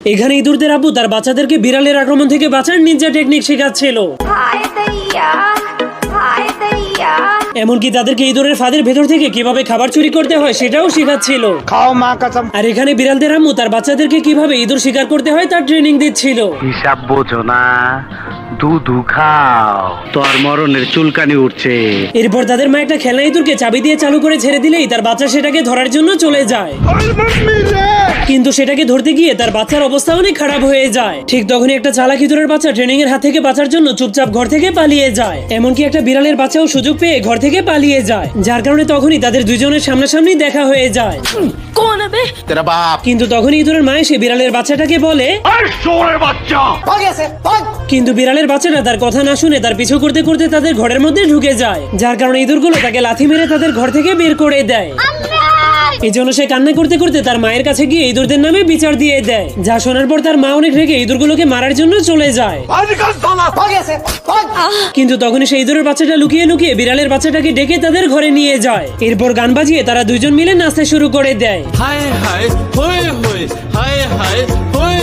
এখানে ইঁদুরদের আব্বু তার বাচ্চাদেরকে বিড়ালের আক্রমণ থেকে বাঁচার নিনজা টেকনিক শেখাচ্ছিল। এমনকি তাদেরকে ইঁদুরের ফাঁদের ভেতর থেকে কিভাবে খাবার চুরি করতে হয় সেটাও শেখাচ্ছিল। খাও মা কসম। আর এখানে বিড়ালদের আম্মু তার বাচ্চাদেরকে কিভাবে ইঁদুর শিকার করতে হয় তার ট্রেনিং দিচ্ছিল। হিসাব বোঝো না, দুধু খাও, তোর মরণের চুলকানি উঠছে। এরপর তাদের মা একটা খেলনা ইঁদুরকে চাবি দিয়ে চালু করে ছেড়ে দিলেই তার বাচ্চা সেটাকে ধরার জন্য চলে যায়। কিন্তু সেটাকে ধরতে গিয়ে তার বাচ্চার অবস্থা অনেক খারাপ হয়ে যায়। ঠিক তখনই একটা চালাক ইঁদুরের বাচ্চা ট্রেনিং এর হাত থেকে বাঁচার জন্য চুপচাপ ঘর থেকে পালিয়ে যায়। এমনকি একটা বিড়ালের বাচ্চাও সুযোগ পেয়ে ঘর থেকে পালিয়ে যায়, যার কারণে তখনই তাদের দুজনের সামনাসামনি দেখা হয়ে যায়। কিন্তু তখনই ইঁদুরের মা এসে বিড়ালের বাচ্চাটাকে বলে, কিন্তু বিড়ালের বাচ্চাটা তার কথা না শুনে তার পিছু করতে করতে তাদের ঘরের মধ্যে ঢুকে যায়, যার কারণে ইঁদুরগুলো তাকে লাথি মেরে তাদের ঘর থেকে বের করে দেয়। এই জন্য সে কান্না করতে করতে তার মায়ের কাছে গিয়ে ইঁদুরদের নামে বিচার দিয়ে দেয়, যা শোনার পর তার মা অনেক রেগে ইঁদুরগুলোকে মারার জন্য চলে যায়। কিন্তু তখনই সেই ইঁদুরের বাচ্চাটা লুকিয়ে লুকিয়ে বিড়ালের বাচ্চাটাকে ডেকে তাদের ঘরে নিয়ে যায়। এরপর গান বাজিয়ে তারা দুজন মিলে নাচতে শুরু করে দেয়। হায় হায়, হয়ে হয়ে, হায় হায়, হয়ে